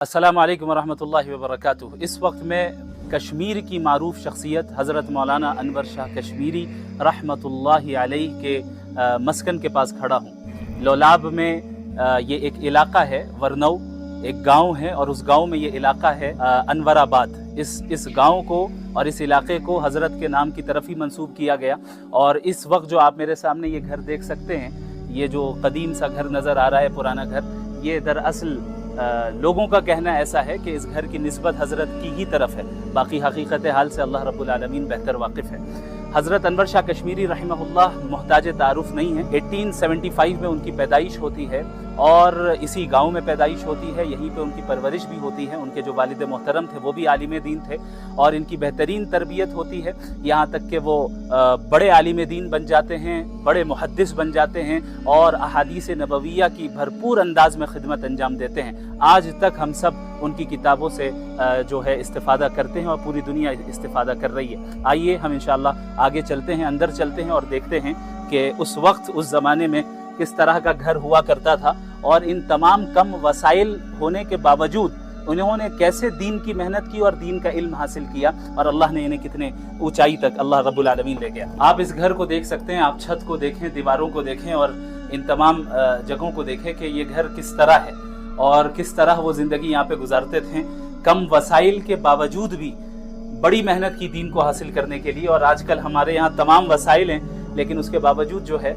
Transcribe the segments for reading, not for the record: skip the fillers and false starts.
अस्सलामु अलैकुम वरहमतुल्लाहि वबरकातुहू। इस वक्त मैं कश्मीर की मारूफ शख्सियत हज़रत मौलाना अनवर शाह कश्मीरी रहमतुल्लाहि अलैहि के मस्कन के पास खड़ा हूँ। लोलाब में ये एक इलाका है, वरनऊ एक गांव है और उस गांव में ये इलाका है अनवराबाद। इस गांव को और इस इलाके को हज़रत के नाम की तरफ ही मंसूब किया गया। और इस वक्त जो आप मेरे सामने ये घर देख सकते हैं, ये जो कदीम सा घर नज़र आ रहा है, पुराना घर, ये दरअसल लोगों का कहना ऐसा है कि इस घर की निस्बत हज़रत की ही तरफ है। बाकी हकीकत हाल से अल्लाह रब्बुल आलमीन बेहतर वाकिफ़ है। हज़रत अनवर शाह कश्मीरी रहमहुल्लाह मोहताज तारुफ नहीं है। 1875 में उनकी पैदाइश होती है और इसी गांव में पैदाइश होती है, यहीं पे उनकी परवरिश भी होती है। उनके जो वालिद मोहतरम थे वो भी आलिम दीन थे और इनकी बेहतरीन तरबियत होती है, यहाँ तक कि वो बड़े आलिम दीन बन जाते हैं, बड़े मुहद्दिस बन जाते हैं और अहादीस नबविया की भरपूर अंदाज में खिदमत अंजाम देते हैं। आज तक हम सब उनकी किताबों से जो है इस्तिफ़ादा करते हैं और पूरी दुनिया इस्तिफ़ादा कर रही है। आइए हम इंशाअल्लाह आगे चलते हैं, अंदर चलते हैं और देखते हैं कि उस वक्त उस ज़माने में किस तरह का घर हुआ करता था और इन तमाम कम वसाइल होने के बावजूद उन्होंने कैसे दीन की मेहनत की और दीन का इल्म हासिल किया और अल्लाह ने इन्हें कितने ऊंचाई तक अल्लाह रब्बुल आलमीन ले गया। आप इस घर को देख सकते हैं, आप छत को देखें, दीवारों को देखें और इन तमाम जगहों को देखें कि ये घर किस तरह है और किस तरह वो ज़िंदगी यहाँ पे गुजारते थे, कम वसाइल के बावजूद भी बड़ी मेहनत की दीन को हासिल करने के लिए। और आजकल हमारे यहाँ तमाम वसाइल हैं, लेकिन उसके बावजूद जो है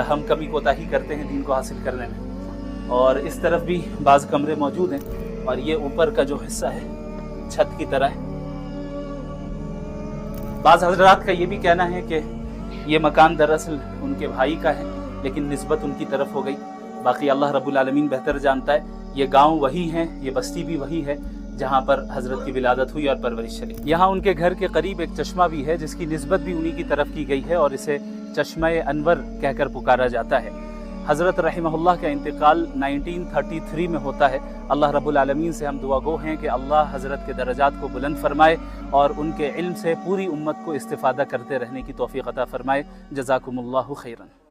हम कमी कोताही करते हैं दीन को हासिल करने में। और इस तरफ भी बाज़ कमरे मौजूद हैं और ये ऊपर का जो हिस्सा है छत की तरह है। बाज़ हज़रात का ये भी कहना है कि ये मकान दरअसल उनके भाई का है, लेकिन निस्बत उनकी तरफ हो गई। बाकी अल्लाह रब्बुल आलमीन बेहतर जानता है। ये गांव वही है, ये बस्ती भी वही है जहाँ पर हज़रत की विलादत हुई और परवरिश चली। यहाँ उनके घर के करीब एक चश्मा भी है जिसकी निस्बत भी उन्हीं की तरफ की गई है और इसे चश्मा अनवर कहकर पुकारा जाता है। हज़रत रहमहुल्लाह का इंतकाल 1933 में होता है। अल्लाह रब्बुल आलमीन से हम दुआ गो हैं कि अल्लाह हज़रत के दर्जात को बुलंद फरमाए और उनके इल्म से पूरी उम्मत को इस्तिफ़ादा करते रहने की तौफ़ीक़ अता फरमाए। जज़ाकुमुल्लाहु खैरन।